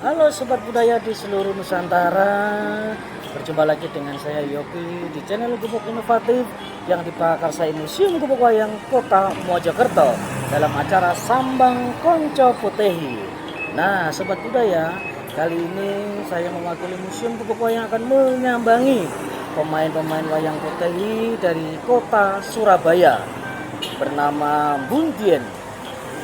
Halo sobat budaya di seluruh Nusantara. Berjumpa lagi dengan saya Yopi di channel Gubuk Inovatif yang diprakarsai Museum Gubuk Wayang Kota Mojokerto dalam acara Sambang Konco Putehi. Nah, sobat budaya, kali ini saya mewakili Museum Gubuk Wayang akan menyambangi pemain-pemain wayang Putehi dari kota Surabaya bernama Bundien.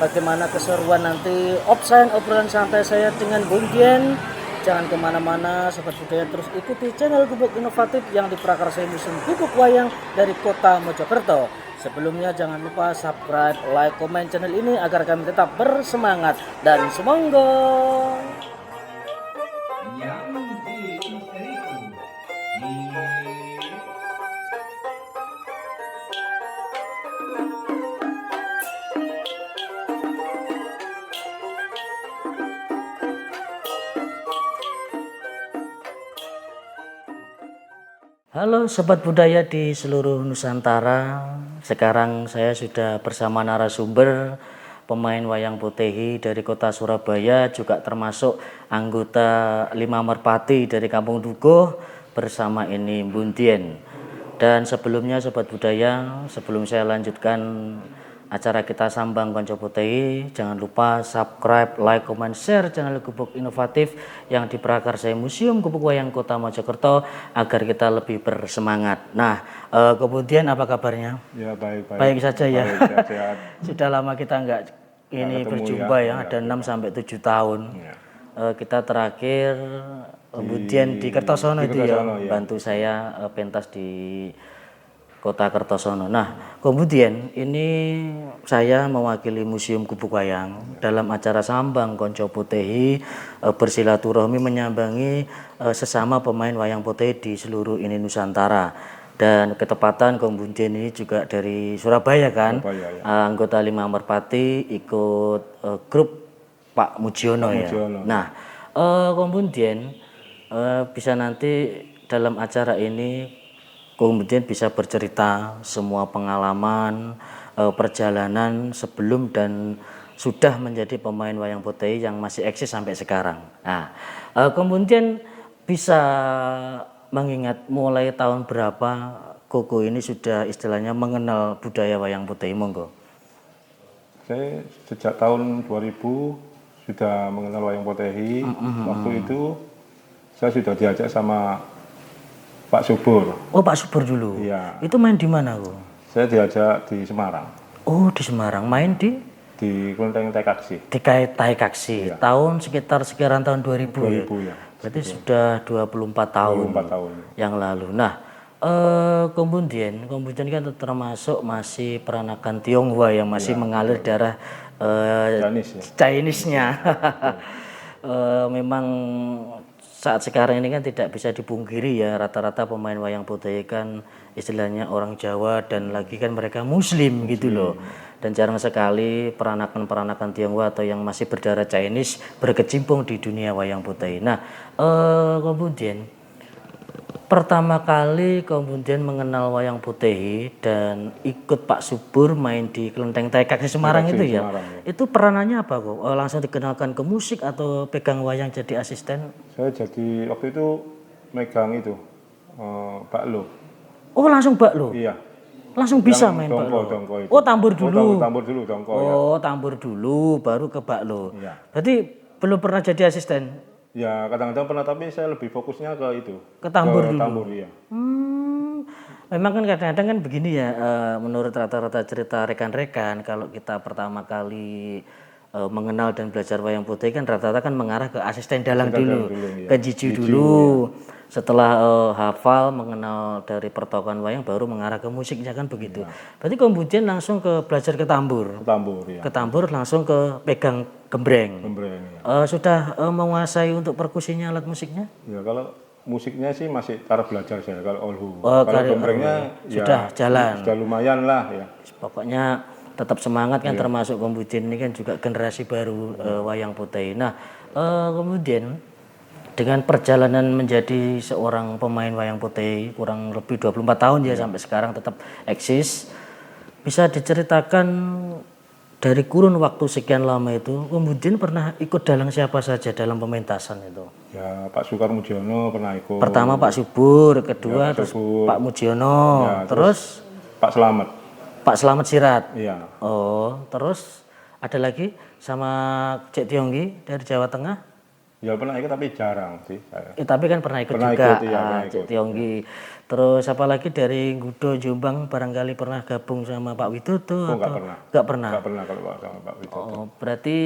Bagaimana keseruan nanti obrolan santai saya dengan Bung Dian. Jangan kemana-mana sobat budaya, terus ikuti channel Gubuk Inovatif yang diprakarsai Museum Gubuk Wayang dari kota Mojokerto. Sebelumnya jangan lupa subscribe, like, komen channel ini agar kami tetap bersemangat dan semoga. Halo sobat budaya di seluruh Nusantara. Sekarang saya sudah bersama narasumber pemain wayang Putehi dari kota Surabaya, juga termasuk anggota Lima Merpati dari Kampung Dukuh bersama ini Bundien. Dan sebelumnya sobat budaya, sebelum saya lanjutkan acara kita Sambang Konco Putehi, jangan lupa subscribe, like, comment, share channel Gubuk Inovatif yang diprakarsai Museum Gubuk Wayang Kota Mojokerto agar kita lebih bersemangat. Nah, kemudian apa kabarnya? Ya, baik. Baik saja ya. Baik, sehat. Sudah lama kita nggak ini berjumpa ya, ada 6 sampai 7 tahun. Ya. Kita terakhir kemudian di Kertosono itu ya, ya. bantu saya pentas di Kota Kertosono. Nah, kemudian ini saya mewakili Museum Gubuk Wayang dalam acara Sambang Konco Putehi, bersilaturahmi menyambangi sesama pemain wayang Putehi di seluruh ini Nusantara. Dan ketepatan kemudian ini juga dari Surabaya kan, Surabaya, ya. Anggota Lima Merpati ikut grup Pak Mujiono ya. Mujiono. Nah, kemudian bisa nanti dalam acara ini kemudian bisa bercerita semua pengalaman perjalanan sebelum dan sudah menjadi pemain wayang Putehi yang masih eksis sampai sekarang. Nah, kemudian bisa mengingat mulai tahun berapa Koko ini sudah istilahnya mengenal budaya wayang Putehi, monggo. Saya sejak tahun 2000 sudah mengenal wayang Putehi. Waktu itu saya sudah diajak sama Pak Subur. Oh, Pak Subur dulu. Iya. Itu main di mana, Ko? Saya diajak di Semarang. Oh, di Semarang. Main di Kelenteng Taikaksi. di Taikaksi. Iya. Tahun sekitaran tahun 2000 ya. 2000 ya. Berarti sudah 24 tahun 24 tahun. yang lalu. Nah, kemudian kan termasuk masih peranakan Tionghoa yang masih mengalir darah Chinese-nya. Memang saat sekarang ini kan tidak bisa dipungkiri ya, rata-rata pemain wayang Putehi kan istilahnya orang Jawa dan lagi kan mereka Muslim gitu loh. Dan jarang sekali peranakan-peranakan Tionghoa atau yang masih berdarah Chinese berkecimpung di dunia wayang Putehi. Nah, kemudian pertama kali kemudian mengenal wayang Putehi dan ikut Pak Subur main di Kelenteng Taikaksi Semarang itu ya. Semarang, ya. Itu peranannya apa kok? Langsung dikenalkan ke musik atau pegang wayang jadi asisten? Saya jadi waktu itu megang itu baklo. Oh, langsung baklo? Iya. Langsung bisa Yang main dongko, baklo? dongko itu. Oh, tambur dulu? Tambur dulu dongko ya. Oh, tambur dulu baru ke baklo. Iya. Berarti belum pernah jadi asisten? Ya kadang-kadang pernah, tapi saya lebih fokusnya ke itu. Ke tambur dulu? Tambur, iya. Memang kan kadang-kadang kan begini ya, menurut rata-rata cerita rekan-rekan, kalau kita pertama kali mengenal dan belajar wayang Putehi kan rata-rata kan mengarah ke asisten dalang dulu, iya. ke jiju dulu. Setelah hafal mengenal dari pertokohan wayang baru mengarah ke musiknya kan begitu. Berarti kemudian langsung ke belajar ke tambur. Tambur ya. Ke tambur langsung ke pegang gembreng. Gembreng ya. Sudah menguasai untuk perkusinya alat musiknya? Ya kalau musiknya sih masih taraf belajar saya kalau olhu. Oh, kalau gembrengnya sudah ya, jalan. Sudah lumayan lah ya. Pokoknya tetap semangat kan, termasuk kemudian ini kan juga generasi baru wayang Putehi. Nah, kemudian dengan perjalanan menjadi seorang pemain wayang Putehi kurang lebih 24 tahun ya sampai sekarang tetap eksis. Bisa diceritakan dari kurun waktu sekian lama itu, kemudian pernah ikut dalang siapa saja dalam pementasan itu? Ya Pak Sukar Mujiono pernah ikut. Pertama Pak Subur, kedua Ya, Pak terus Subur. Pak Mujiono, Ya, terus Pak Selamat. Pak Slamet Sirait. Iya. Oh, terus ada lagi sama Cek Tionggi dari Jawa Tengah. Ya pernah ikut tapi jarang sih saya. Tapi kan pernah ikut Pernah juga, ikut, iya, pernah Cek ikut. Tionggi. Terus apa lagi dari Gudo Jombang barangkali pernah gabung sama Pak Widodo Oh, atau nggak pernah. nggak pernah? Nggak pernah kalau sama Pak Widodo. Oh, berarti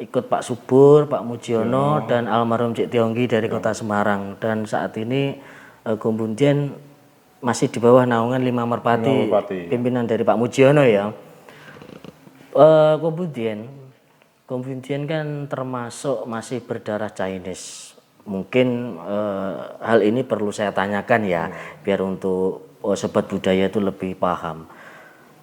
ikut Pak Subur, Pak Mujiono dan almarhum Cek Tionggi dari Kota Semarang, dan saat ini Gombundian masih di bawah naungan Lima Merpati, Lima Merpati, ya. pimpinan dari Pak Mujiono ya. Gombundian kan termasuk masih berdarah Chinese. Mungkin hal ini perlu saya tanyakan ya, biar untuk sobat budaya itu lebih paham.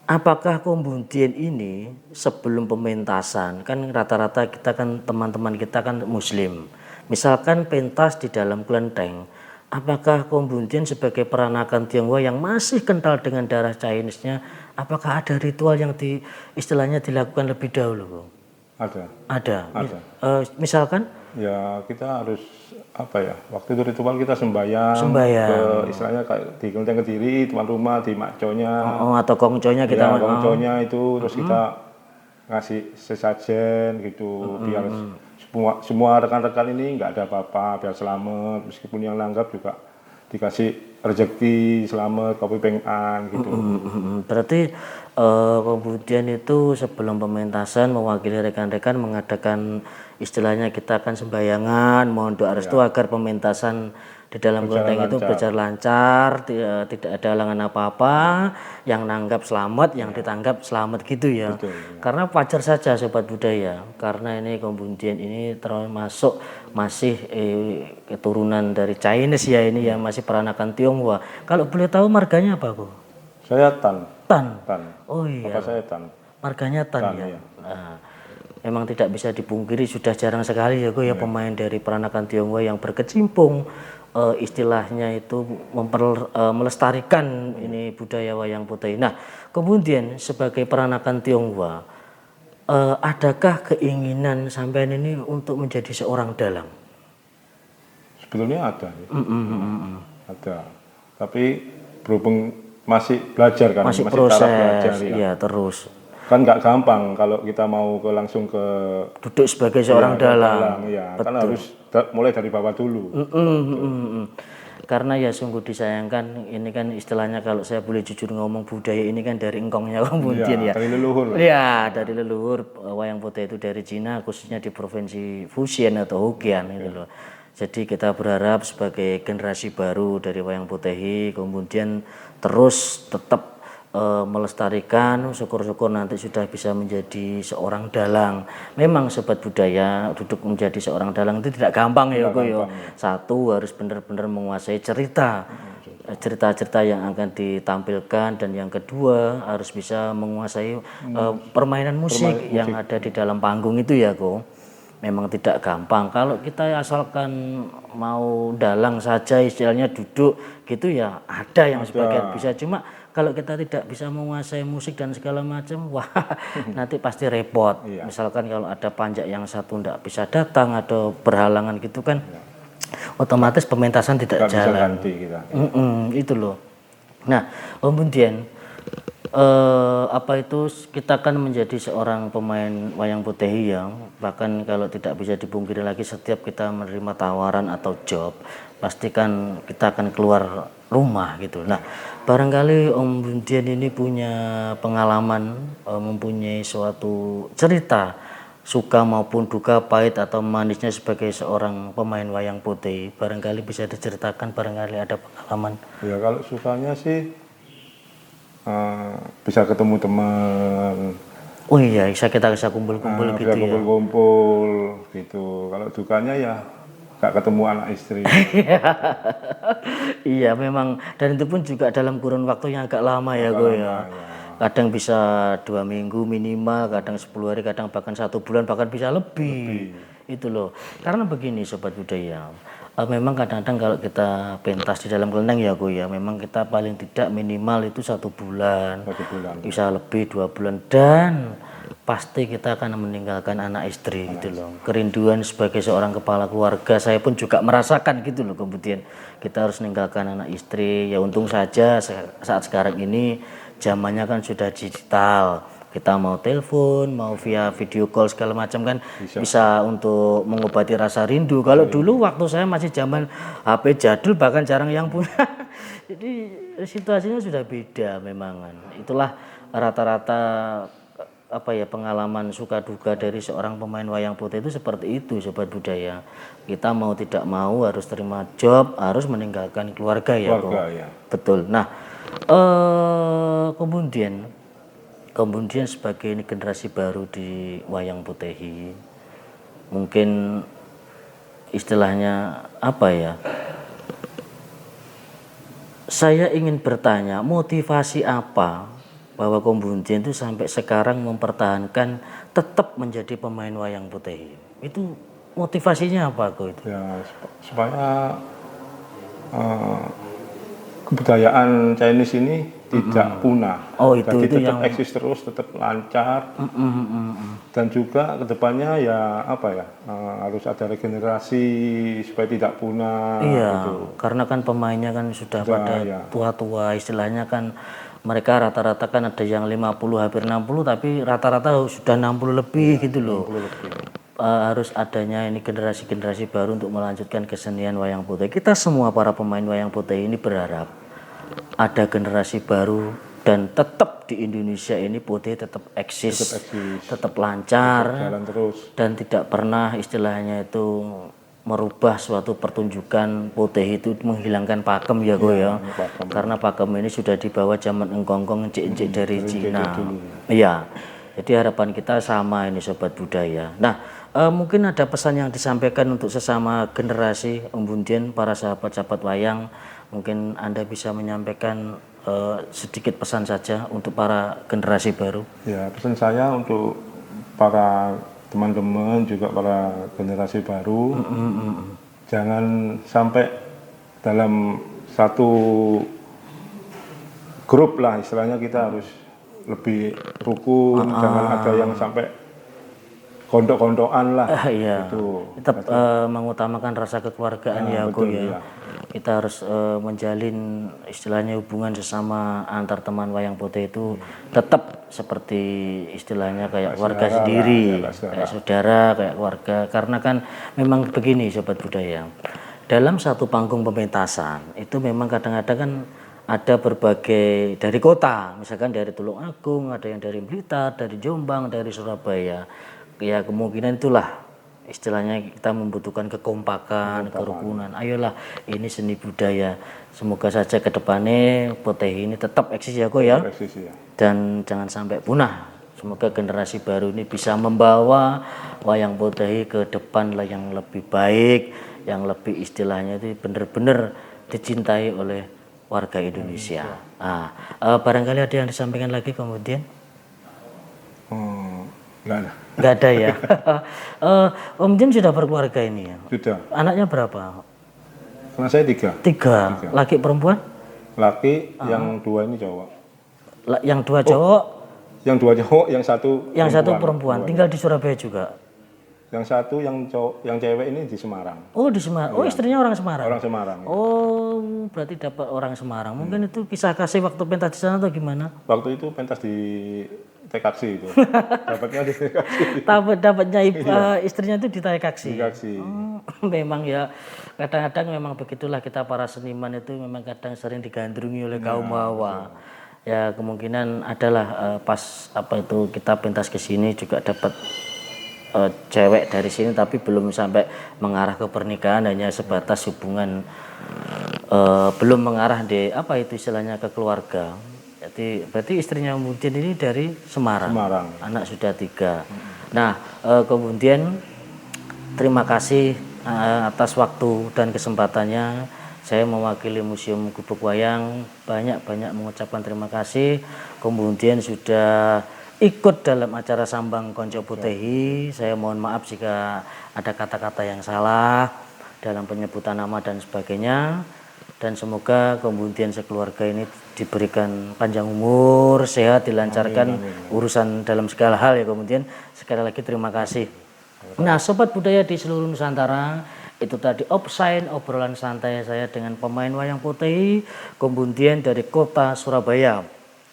Apakah Gombundian ini sebelum pementasan, kan rata-rata kita kan teman-teman kita kan muslim. Misalkan pentas di dalam kelenteng, apakah Gombundian sebagai peranakan Tionghoa yang masih kental dengan darah Chinese-nya, apakah ada ritual yang istilahnya dilakukan lebih dahulu, Bung? Ada. Ada. Ada. Misalkan? Ya kita harus apa ya? Waktu itu ritual kita sembahyang. Sembahyang. Ke istilahnya kayak di Kelenteng Kediri, tuan rumah di makconya. Oh, atau kongconya kita. Ya, kongconya itu terus kita ngasih sesajen gitu biar semua rekan-rekan ini nggak ada apa-apa, biar selamat, meskipun yang nanggap juga dikasih rezeki selamat, kopi pengan gitu. Berarti kemudian itu sebelum pementasan mewakili rekan-rekan mengadakan istilahnya kita akan sembayangan, mohon doa restu agar pementasan di dalam kelenteng itu berjalan lancar, tidak ada halangan apa-apa, yang nanggap selamat, yang ditanggap selamat gitu ya. Betul, Karena wajar saja sobat budaya, karena ini Gombundian ini termasuk masih keturunan dari Chinese ya, ini yang masih peranakan Tionghoa. Kalau boleh tahu marganya apa, Bu? Saya Tan. Tan. Tan. Oh iya. Bapak saya Tan. Marganya Tan ya. Iya. Nah, memang tidak bisa dipungkiri sudah jarang sekali ya, ya pemain dari peranakan Tionghoa yang berkecimpung istilahnya itu melestarikan ini budaya wayang putih. Nah, kemudian sebagai peranakan Tionghoa, adakah keinginan sampean ini untuk menjadi seorang dalang? Sebetulnya ada. Ya. Ada. Tapi berhubung masih belajar kan, Masih tahap proses, belajar ya. ya terus. Kan nggak gampang kalau kita mau langsung ke Duduk sebagai seorang dalang. Ya, kan harus mulai dari bawah dulu. Karena ya sungguh disayangkan, ini kan istilahnya kalau saya boleh jujur ngomong, budaya ini kan dari engkongnya Gombundian ya. Dari leluhur. Ya, dari leluhur. Wayang putih itu dari Cina, khususnya di provinsi Fujian atau Hokkien itu loh. Jadi kita berharap sebagai generasi baru dari wayang putih, kemudian terus tetap melestarikan, syukur-syukur nanti sudah bisa menjadi seorang dalang. Memang sobat budaya, duduk menjadi seorang dalang itu tidak gampang ya, Ko. Satu, harus benar-benar menguasai cerita-cerita yang akan ditampilkan, dan yang kedua harus bisa menguasai permainan musik yang ada di dalam panggung itu ya, Ko. Memang tidak gampang. Kalau kita asalkan mau dalang saja istilahnya duduk gitu ya, ada yang sebagian bisa, cuma kalau kita tidak bisa menguasai musik dan segala macam, wah nanti pasti repot. Misalkan kalau ada panjak yang satu tidak bisa datang atau berhalangan gitu kan, otomatis pementasan tidak jalan. Bisa ganti kita. Itu loh. Nah, kemudian kita kan menjadi seorang pemain wayang putih yang bahkan kalau tidak bisa dipungkiri lagi, setiap kita menerima tawaran atau job pasti kan kita akan keluar rumah gitu. Nah, barangkali Om Bundian ini punya pengalaman, mempunyai suatu cerita suka maupun duka, pahit atau manisnya sebagai seorang pemain wayang putih. Barangkali bisa diceritakan, barangkali ada pengalaman. Ya kalau sukanya sih bisa ketemu teman. Oh iya, kita bisa kumpul-kumpul gitu bisa ya. kumpul-kumpul gitu. Kalau dukanya ya gak ketemu anak istri. Iya memang, dan itu pun juga dalam kurun waktu yang agak lama ya, Go ya. Kadang bisa 2 minggu minimal, kadang 10 hari, kadang bahkan 1 bulan, bahkan bisa lebih. Itu loh. Karena begini sobat budaya, memang kadang-kadang kalau kita pentas di dalam kelenteng ya, Go ya, memang kita paling tidak minimal itu 1 bulan. 1 bulan. Bisa lebih 2 bulan, dan pasti kita akan meninggalkan anak istri gitu loh. Kerinduan sebagai seorang kepala keluarga, saya pun juga merasakan gitu loh. Kemudian kita harus meninggalkan anak istri. Ya untung saja saat sekarang ini zamannya kan sudah digital. Kita mau telepon, mau via video call segala macam kan bisa untuk mengobati rasa rindu. Kalau dulu waktu saya masih zaman HP jadul bahkan jarang yang punya. Jadi situasinya sudah beda memang kan. Itulah rata-rata apa ya pengalaman suka duka dari seorang pemain wayang putih itu seperti itu sobat budaya. Kita mau tidak mau harus terima job, harus meninggalkan keluarga ya kok. Ya. Betul. Nah, kemudian sebagai ini generasi baru di wayang putih, mungkin istilahnya apa ya? Saya ingin bertanya, motivasi apa bahwa Kombunjen itu sampai sekarang mempertahankan tetap menjadi pemain wayang putih? Itu motivasinya apa kok itu? Ya, supaya kebudayaan Chinese ini tidak punah. Oh itu Jadi itu tetap yang eksis terus, tetap lancar. Dan juga kedepannya ya apa ya harus ada regenerasi supaya tidak punah. iya, Gitu. karena kan pemainnya kan sudah Sudah, pada ya. tua-tua, istilahnya kan mereka rata-rata kan ada yang 50 hampir 60 tapi rata-rata sudah 60 lebih gitu loh. 60 lebih. Harus adanya ini generasi-generasi baru untuk melanjutkan kesenian wayang putih. Kita semua para pemain wayang putih ini berharap ada generasi baru dan tetap di Indonesia ini putih tetap eksis, tetap lancar, Jalan terus. dan tidak pernah istilahnya itu merubah suatu pertunjukan putih itu menghilangkan pakem ya kok ya. Karena pakem ini sudah dibawa zaman engkongkong encik-encik dari Cina. Iya. Jadi harapan kita sama ini sobat budaya. Nah, mungkin ada pesan yang disampaikan untuk sesama generasi Om Bundien, para sahabat-sahabat wayang. Mungkin Anda bisa menyampaikan sedikit pesan saja untuk para generasi baru. Ya, pesan saya untuk para teman-teman juga para generasi baru, jangan sampai dalam satu grup lah istilahnya kita harus lebih rukun, jangan ada yang sampai kondok-kondokan lah. Iya. Gitu. Tetap mengutamakan rasa kekeluargaan ya aku ya. Kita harus menjalin istilahnya hubungan sesama antar teman wayang putih itu tetap seperti istilahnya kayak keluarga sendiri, kayak saudara, kayak keluarga. Karena kan memang begini sobat budaya. Dalam satu panggung pementasan itu memang kadang-kadang kan ada berbagai dari kota, misalkan dari Tulungagung, ada yang dari Blitar, dari Jombang, dari Surabaya. Ya kemungkinan itulah istilahnya kita membutuhkan kekompakan, kerukunan. Ayolah, ini seni budaya. Semoga saja ke depannya putih ini tetap eksis ya kok ya. Dan jangan sampai punah. Semoga generasi baru ini bisa membawa wayang putih ke depan lah yang lebih baik, yang lebih istilahnya itu benar-benar dicintai oleh warga Indonesia. Nah, barangkali ada yang disampaikan lagi kemudian? Nggak ada ya. Om Jin sudah berkeluarga ini ya? Sudah. Anaknya berapa? Anak saya 3. 3. Laki perempuan? Laki, yang 2 ini cowok. Yang 2 cowok? Yang 2 cowok, yang 1 yang perempuan. Tinggal di Surabaya juga? Yang 1 yang cowok, yang cewek ini di Semarang. Oh di Semarang. Oh istrinya orang Semarang. Orang Semarang. Oh berarti dapat orang Semarang. Mungkin itu kisah kasih waktu pentas di sana atau gimana? Waktu itu pentas di TKC itu. Dapatnya di TKC. Dapatnya istrinya itu di TKC. Memang ya kadang-kadang memang begitulah kita para seniman itu memang kadang sering digandrungi oleh kaum hawa. Ya kemungkinan adalah pas apa itu kita pentas ke sini juga dapat cewek dari sini tapi belum sampai mengarah ke pernikahan, hanya sebatas hubungan belum mengarah di apa itu istilahnya ke keluarga. Jadi berarti istrinya Mudin ini dari Semarang. Anak sudah 3. Nah kemudian terima kasih atas waktu dan kesempatannya. Saya mewakili Museum Gubuk Wayang banyak-banyak mengucapkan terima kasih. Kemudian sudah ikut dalam acara Sambang Konco Putehi. Saya mohon maaf jika ada kata-kata yang salah dalam penyebutan nama dan sebagainya. dan semoga kemudian sekeluarga ini diberikan panjang umur, sehat, dilancarkan urusan dalam segala hal ya. Kemudian sekali lagi terima kasih. Nah, sobat budaya di seluruh Nusantara, itu tadi offside obrolan santai saya dengan pemain wayang putih kemudian dari kota Surabaya.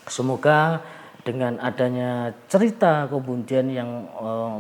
Semoga dengan adanya cerita kemudian yang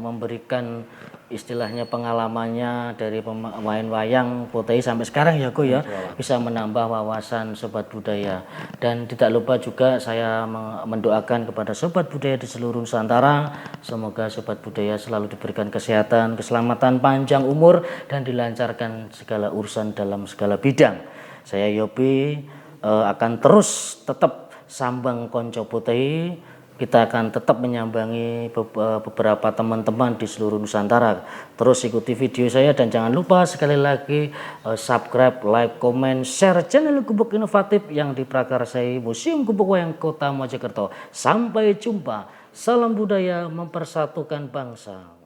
memberikan istilahnya pengalamannya dari pemain wayang putih sampai sekarang ya Ko ya, bisa menambah wawasan sobat budaya. Dan tidak lupa juga saya mendoakan kepada sobat budaya di seluruh Nusantara, semoga sobat budaya selalu diberikan kesehatan, keselamatan, panjang umur, dan dilancarkan segala urusan dalam segala bidang. Saya Yopi akan terus tetap sambang konco putih. Kita akan tetap menyambangi beberapa teman-teman di seluruh Nusantara. Terus ikuti video saya dan jangan lupa sekali lagi subscribe, like, comment, share channel Gubuk Inovatif yang diprakarsai Museum Gubuk Wayang Kota Mojokerto. Sampai jumpa. Salam budaya mempersatukan bangsa.